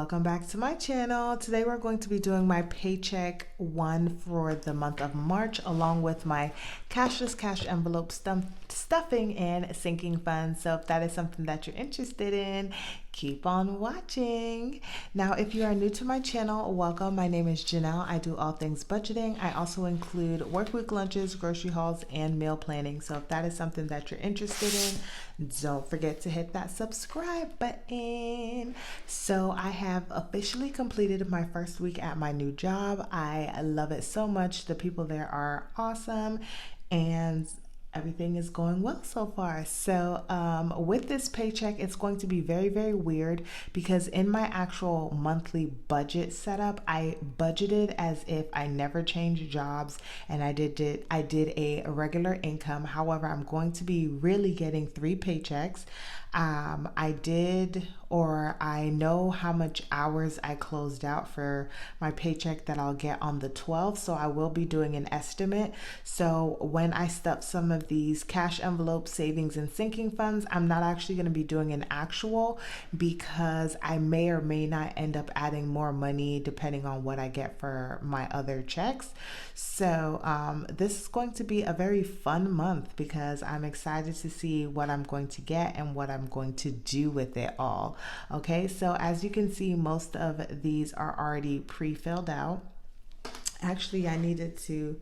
welcome back to my channel. Today we're going to be doing my paycheck one for the month of March, along with my cashless cash envelope stuffing and sinking funds. So if that is something that you're interested in, keep on watching. Now, if you are new to my channel, welcome. My name is Janelle. I do all things budgeting. I also include workweek lunches, grocery hauls, and meal planning. So if that is something that you're interested in, don't forget to hit that subscribe button. So I have officially completed my first week at my new job. I love it so much. The people there are awesome, and everything is going well so far. So with this paycheck, it's going to be very, very weird because in my actual monthly budget setup, I budgeted as if I never changed jobs and I did a regular income. However, I'm going to be really getting 3 paychecks. I know how much hours I closed out for my paycheck that I'll get on the 12th. So I will be doing an estimate. So when I stuff some of these cash envelope savings and sinking funds, I'm not actually going to be doing an actual because I may or may not end up adding more money depending on what I get for my other checks. So this is going to be a very fun month because I'm excited to see what I'm going to get and what I'm going to do with it all. Okay, so as you can see, most of these are already pre-filled out. Actually, I needed to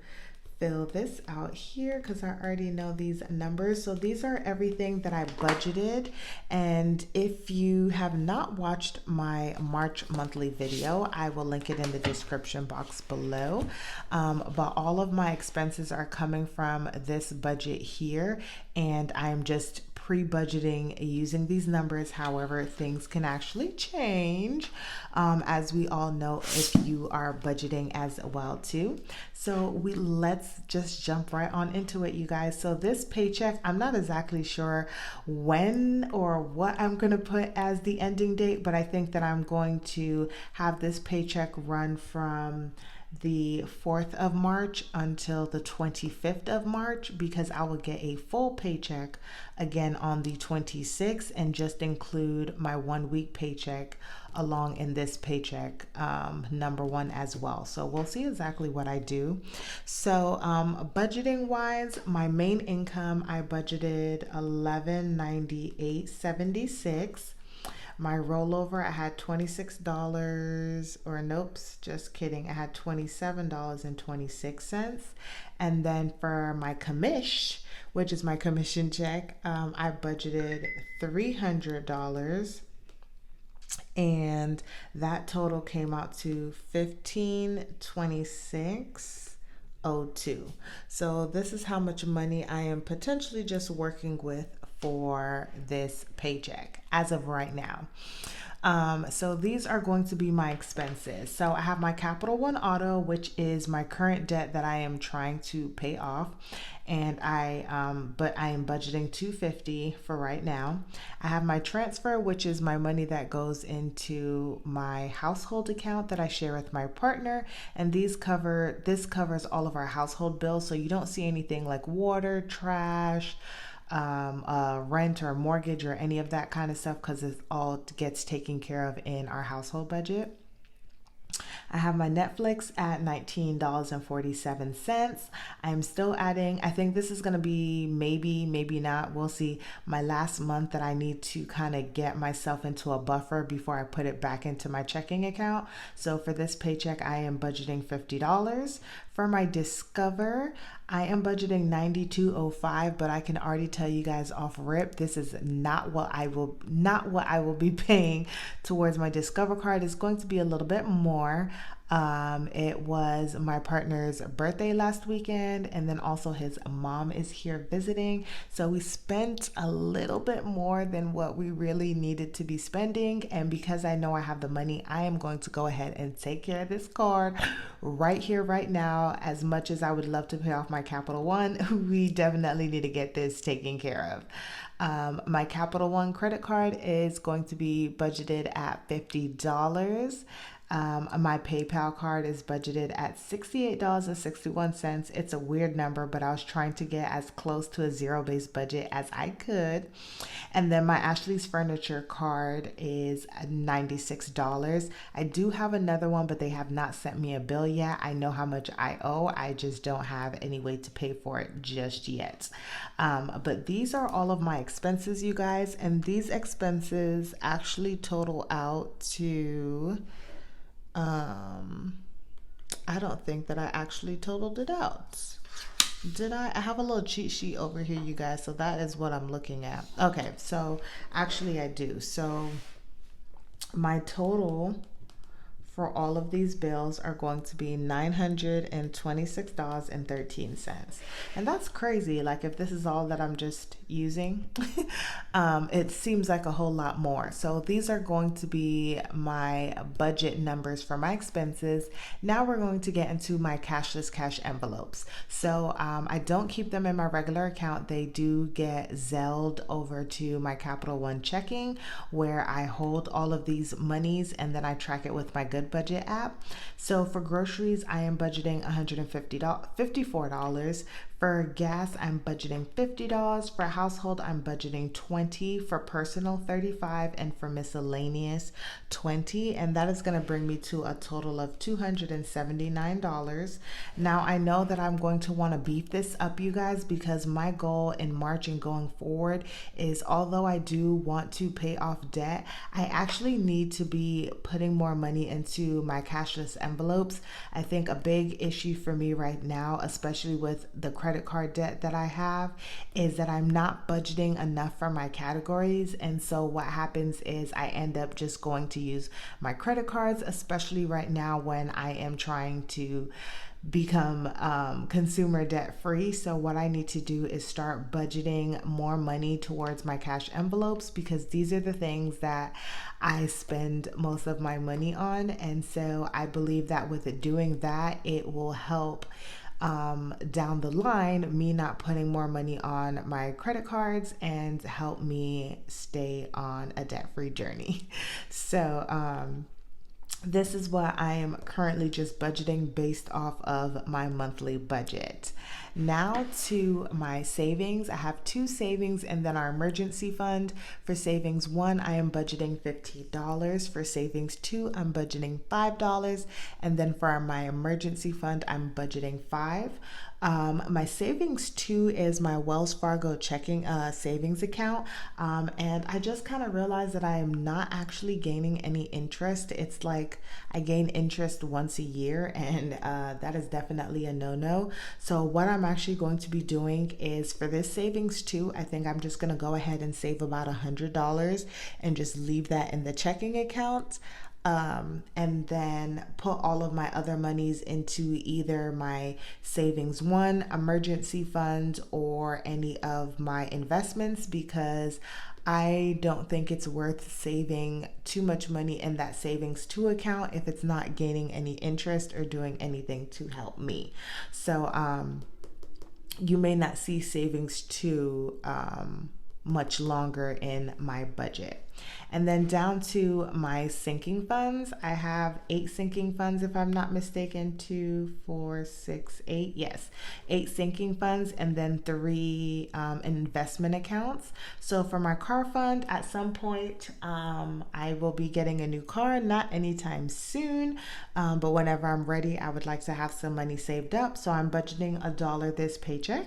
fill this out here because I already know these numbers. So these are everything that I budgeted. And if you have not watched my March monthly video, I will link it in the description box below. But all of my expenses are coming from this budget here, and I'm just pre-budgeting using these numbers. However, things can actually change, as we all know, if you are budgeting as well too. So let's just jump right on into it, you guys. So this paycheck, I'm not exactly sure when or what I'm going to put as the ending date, but I think that I'm going to have this paycheck run from the 4th of March until the 25th of March, because I will get a full paycheck again on the 26th and just include my 1 week paycheck along in this paycheck number 1 as well. So we'll see exactly what I do. So budgeting wise, my main income, I budgeted $1198.76. My rollover, I had $26, or nope, just kidding. I had $27.26. And then for my commish, which is my commission check, I budgeted $300. And that total came out to $1526.02. So this is how much money I am potentially just working with for this paycheck as of right now. So these are going to be my expenses. So I have my Capital One Auto, which is my current debt that I am trying to pay off. And but I am budgeting $250 for right now. I have my transfer, which is my money that goes into my household account that I share with my partner. And this covers all of our household bills. So you don't see anything like water, trash, rent or mortgage or any of that kind of stuff, because it all gets taken care of in our household budget. I have my Netflix at $19.47. I'm still adding, I think this is going to be maybe not, we'll see, my last month that I need to kind of get myself into a buffer before I put it back into my checking account. So for this paycheck, I am budgeting $50. For my Discover, I am budgeting $92.05, but I can already tell you guys off rip, this is not what I will be paying towards my Discover card. It's going to be a little bit more. It was my partner's birthday last weekend, and then also his mom is here visiting. So we spent a little bit more than what we really needed to be spending. And because I know I have the money, I am going to go ahead and take care of this card right here, right now. As much as I would love to pay off my Capital One, we definitely need to get this taken care of. My Capital One credit card is going to be budgeted at $50. My PayPal card is budgeted at $68.61. It's a weird number, but I was trying to get as close to a zero-based budget as I could. And then my Ashley's Furniture card is $96. I do have another one, but they have not sent me a bill yet. I know how much I owe. I just don't have any way to pay for it just yet. But these are all of my expenses, you guys. And these expenses actually total out to, I don't think that I actually totaled it out. Did I? I have a little cheat sheet over here, you guys. So that is what I'm looking at. Okay, so actually I do. So my total for all of these bills are going to be $926.13. And that's crazy. Like, if this is all that I'm just using, it seems like a whole lot more. So these are going to be my budget numbers for my expenses. Now we're going to get into my cashless cash envelopes. So I don't keep them in my regular account. They do get Zelled over to my Capital One checking, where I hold all of these monies and then I track it with my Good Budget app. So for groceries, I am budgeting $54. For gas, I'm budgeting $50. For household, I'm budgeting $20. For personal, $35. And for miscellaneous, $20. And that is going to bring me to a total of $279. Now, I know that I'm going to want to beef this up, you guys, because my goal in March and going forward is, although I do want to pay off debt, I actually need to be putting more money into my cashless envelopes. I think a big issue for me right now, especially with the credit card debt that I have, is that I'm not budgeting enough for my categories. And so what happens is I end up just going to use my credit cards, especially right now when I am trying to become consumer debt free. So what I need to do is start budgeting more money towards my cash envelopes, because these are the things that I spend most of my money on. And so I believe that with it doing that, it will help down the line, me not putting more money on my credit cards, and help me stay on a debt-free journey. So this is what I am currently just budgeting based off of my monthly budget. Now to my savings. I have two savings and then our emergency fund. For savings 1, I am budgeting $15. For savings 2, I'm budgeting $5. And then for my emergency fund, I'm budgeting $5. My savings 2 is my Wells Fargo checking savings account. And I just kind of realized that I am not actually gaining any interest. It's like I gain interest once a year, and that is definitely a no-no. So what I'm actually going to be doing is, for this savings 2, I think I'm just going to go ahead and save about $100 and just leave that in the checking account. And then put all of my other monies into either my savings 1, emergency fund, or any of my investments, because I don't think it's worth saving too much money in that savings 2 account if it's not gaining any interest or doing anything to help me. So you may not see savings 2 much longer in my budget. And then down to my sinking funds, I have 8 sinking funds, if I'm not mistaken. 2, 4, 6, 8. Yes, 8 sinking funds, and then 3 investment accounts. So for my car fund, at some point, I will be getting a new car, not anytime soon, but whenever I'm ready, I would like to have some money saved up. So I'm budgeting $1 this paycheck.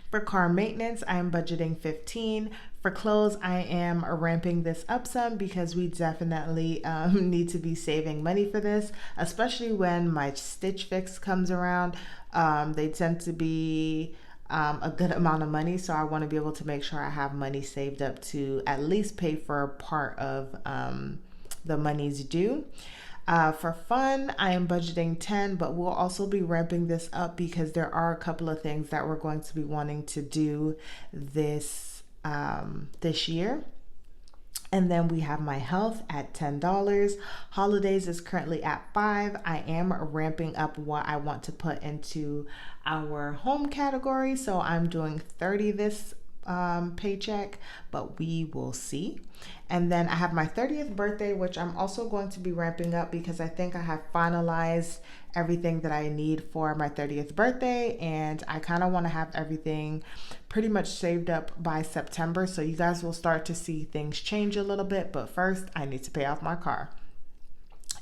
For car maintenance, I'm budgeting $15. For clothes, I am ramping this up some, because we definitely need to be saving money for this, especially when my Stitch Fix comes around. They tend to be a good amount of money, so I want to be able to make sure I have money saved up to at least pay for a part of the money's due. For fun, I am budgeting 10, but we'll also be ramping this up because there are a couple of things that we're going to be wanting to do this year. And then we have my health at $10. Holidays is currently at $5. I am ramping up what I want to put into our home category, so I'm doing $30 this paycheck, but we will see. And then I have my 30th birthday, which I'm also going to be ramping up because I think I have finalized everything that I need for my 30th birthday, and I kind of want to have everything pretty much saved up by September, so you guys will start to see things change a little bit. But first I need to pay off my car.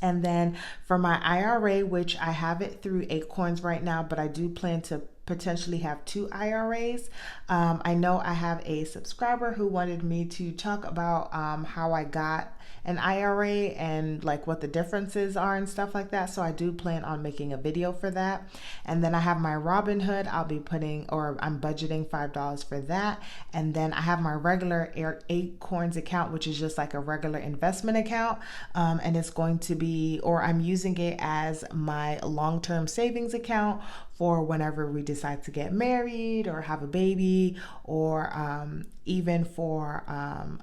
And then for my IRA, which I have it through Acorns right now, but I do plan to potentially have two IRAs. I know I have a subscriber who wanted me to talk about how I got an IRA and like what the differences are and stuff like that. So I do plan on making a video for that. And then I have my Robinhood. I'll be putting, or I'm budgeting $5 for that. And then I have my regular Acorns account, which is just like a regular investment account. And it's going to be, or I'm using it as my long-term savings account for whenever we decide to get married or have a baby, or even for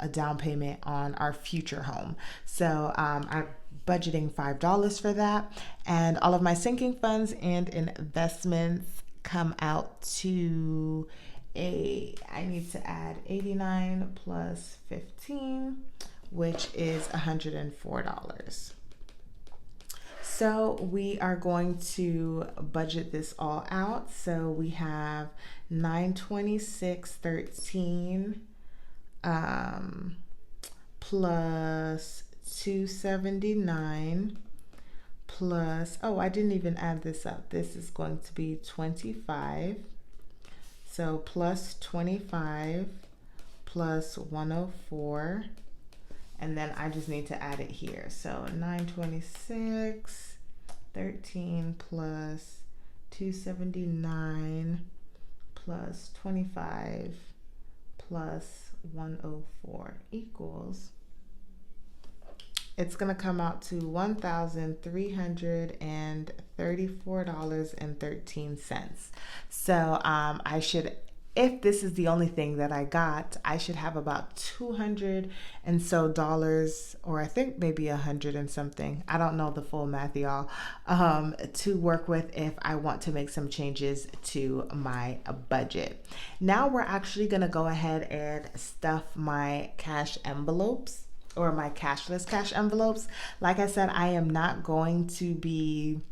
a down payment on our future home. So I'm budgeting $5 for that. And all of my sinking funds and investments come out to I need to add 89 plus 15, which is $104. So we are going to budget this all out. So we have 926.13 plus 279 plus, oh, I didn't even add this up. This is going to be 25. So plus 25 plus 104. And then I just need to add it here. So 926.13 plus 279 plus 25 plus 104 equals, it's gonna come out to $1,334.13. So I should, if this is the only thing that I got, I should have about $200 and so dollars, or I think maybe 100 and something. I don't know the full math, y'all, to work with if I want to make some changes to my budget. Now we're actually gonna go ahead and stuff my cash envelopes, or my cashless cash envelopes. Like I said, I am not going to be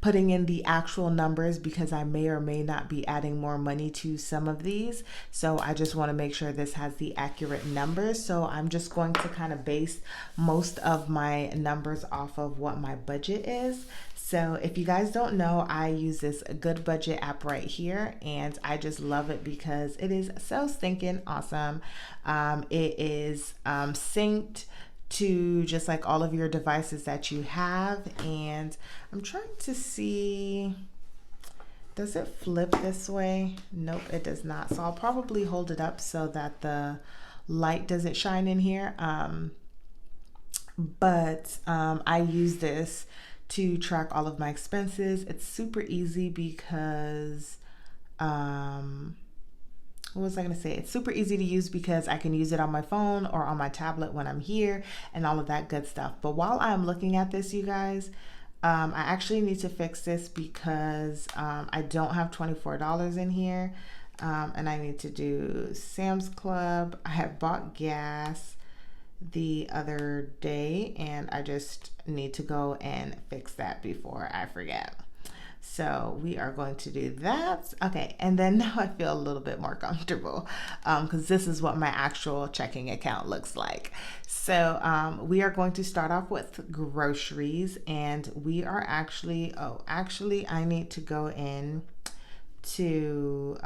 putting in the actual numbers because I may or may not be adding more money to some of these. So I just want to make sure this has the accurate numbers. So I'm just going to kind of base most of my numbers off of what my budget is. So if you guys don't know, I use this Good Budget app right here, and I just love it because it is so stinking awesome. It is synced to just like all of your devices that you have. And I'm trying to see, does it flip this way? Nope, it does not. So I'll probably hold it up so that the light doesn't shine in here. But I use this to track all of my expenses. It's super easy because what was I going to say? It's super easy to use because I can use it on my phone or on my tablet when I'm here and all of that good stuff. But while I'm looking at this, you guys, I actually need to fix this because I don't have $24 in here, and I need to do Sam's Club. I have bought gas the other day, and I just need to go and fix that before I forget. So we are going to do that. Okay, and then now I feel a little bit more comfortable because this is what my actual checking account looks like. So we are going to start off with groceries, and we are actually, I need to go in to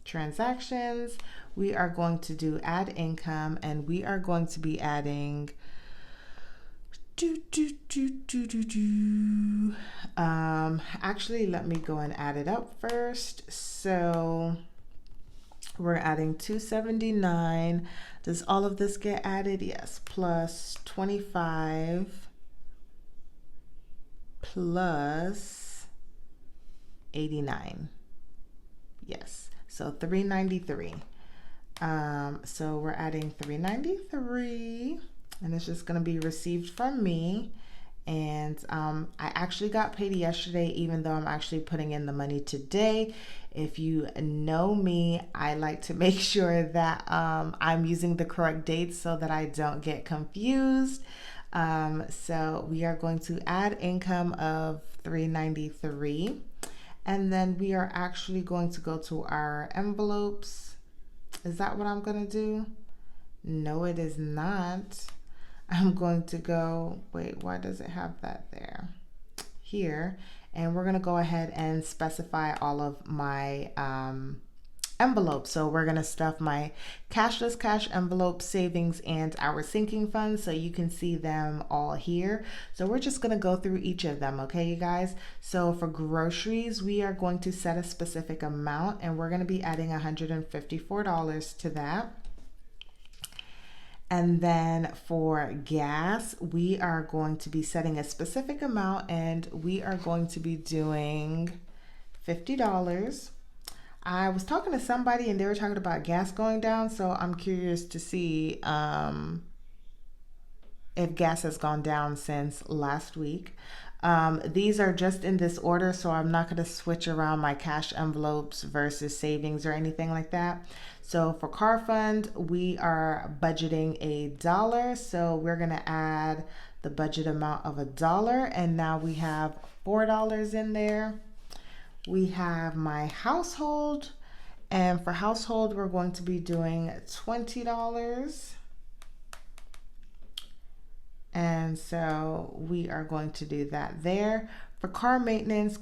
transactions. We are going to do add income, and we are going to be adding actually, let me go and add it up first. So we're adding 279. Does all of this get added? Yes. Plus 25 plus 89. Yes. So 393. So we're adding 393. And it's just going to be received from me. And I actually got paid yesterday, even though I'm actually putting in the money today. If you know me, I like to make sure that I'm using the correct dates so that I don't get confused. So we are going to add income of 393, and then we are actually going to go to our envelopes. Is that what I'm going to do? No, it is not. I'm going to go, wait, why does it have that there? Here. And we're going to go ahead and specify all of my envelopes. So we're going to stuff my cashless cash envelope, savings, and our sinking funds so you can see them all here. So we're just going to go through each of them, okay, you guys? So for groceries, we are going to set a specific amount, and we're going to be adding $154 to that. And then for gas, we are going to be setting a specific amount, and we are going to be doing $50. I was talking to somebody and they were talking about gas going down, so I'm curious to see if gas has gone down since last week. These are just in this order, so I'm not going to switch around my cash envelopes versus savings or anything like that. So for car fund, we are budgeting $1, so we're going to add the budget amount of $1, and now we have $4 in there. We have my household, and for household, we're going to be doing $20. And so we are going to do that there. For car maintenance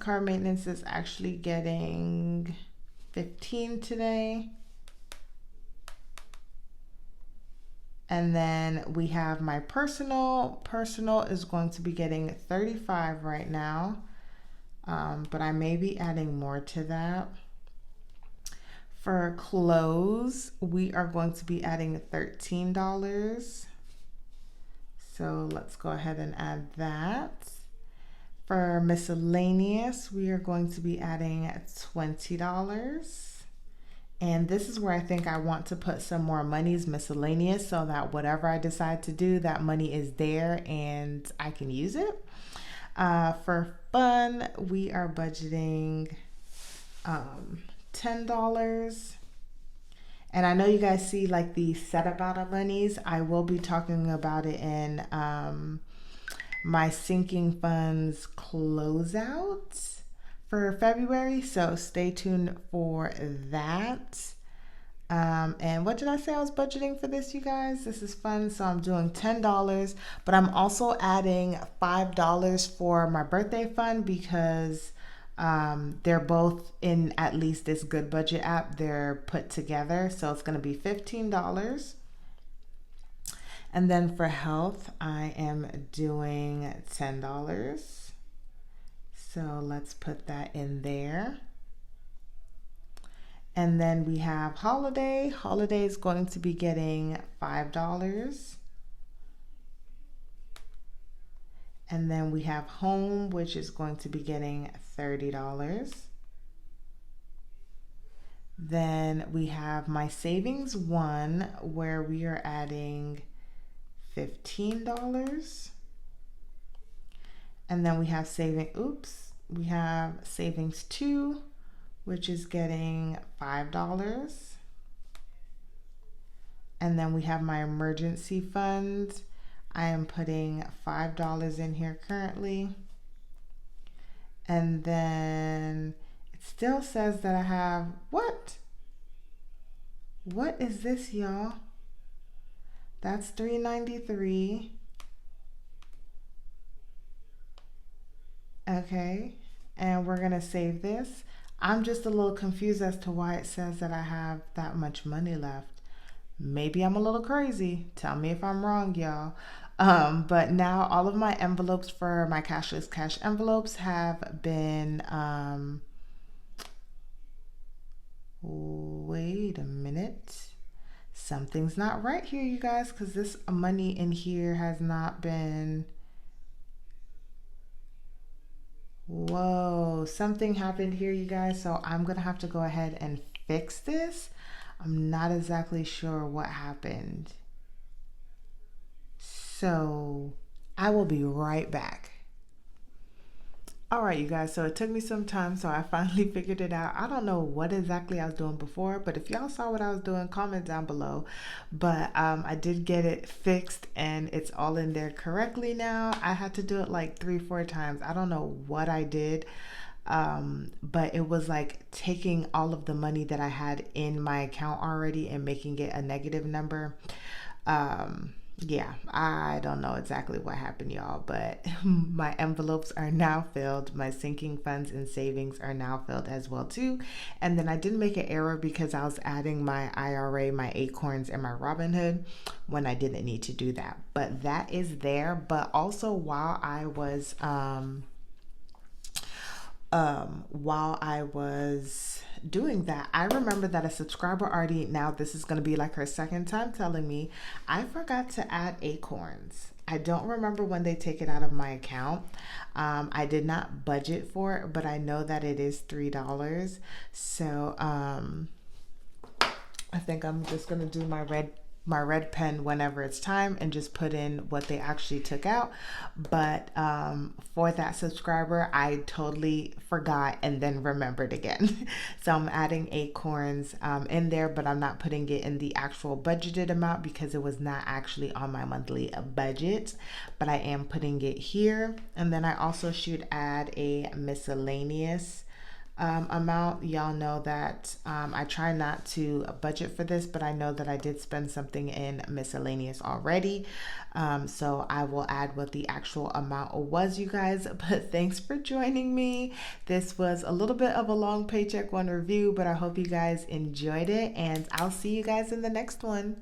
is actually getting 15 today. And then we have my personal. Personal is going to be getting 35 right now. But I may be adding more to that. For clothes, we are going to be adding $13. So let's go ahead and add that. For miscellaneous, we are going to be adding $20. And this is where I think I want to put some more monies miscellaneous so that whatever I decide to do, that money is there and I can use it. For fun, we are budgeting $10. And I know you guys see like the set amount of monies. I will be talking about it in my sinking funds closeout for February. So stay tuned for that. And what did I say I was budgeting for this, you guys? This is fun. So I'm doing $10, but I'm also adding $5 for my birthday fund because they're both in at least this Good Budget app. They're put together. So it's going to be $15. And then for health, I am doing $10. So let's put that in there. And then we have holiday. Holiday is going to be getting $5. And then we have home, which is going to be getting $30. Then we have my savings one, where we are adding $15. And then we have we have savings two, which is getting $5. And then we have my emergency fund. I am putting $5 in here currently. And then it still says that I have, what? What is this, y'all? That's $393. Okay, and we're gonna save this. I'm just a little confused as to why it says that I have that much money left. Maybe I'm a little crazy. Tell me if I'm wrong, y'all. But now all of my envelopes for my cashless cash envelopes have been, wait a minute. Something's not right here, you guys, because this money in here has not been, whoa, something happened here, you guys. So I'm gonna have to go ahead and fix this. I'm not exactly sure what happened. So I will be right back. All right, you guys, so it took me some time, so I finally figured it out. I don't know what exactly I was doing before, but if y'all saw what I was doing, comment down below. But I did get it fixed and it's all in there correctly now. I had to do it like 3, 4 times. I don't know what I did, but it was like taking all of the money that I had in my account already and making it a negative number. Yeah, I don't know exactly what happened, y'all, but my envelopes are now filled. My sinking funds and savings are now filled as well too. And then I did make an error because I was adding my IRA, my Acorns, and my Robinhood when I didn't need to do that. But that is there. But also while I was doing that, I remember that a subscriber already, now this is going to be like her second time telling me, I forgot to add Acorns. I don't remember when they take it out of my account. I did not budget for it, but I know that it is $3. So I think I'm just gonna do my red pen whenever it's time and just put in what they actually took out. But for that subscriber, I totally forgot and then remembered again. So I'm adding Acorns in there, but I'm not putting it in the actual budgeted amount because it was not actually on my monthly budget, but I am putting it here. And then I also should add a miscellaneous amount. Y'all know that I try not to budget for this, but I know that I did spend something in miscellaneous already. So I will add what the actual amount was, you guys. But thanks for joining me. This was a little bit of a long Paycheck One review, but I hope you guys enjoyed it, and I'll see you guys in the next one.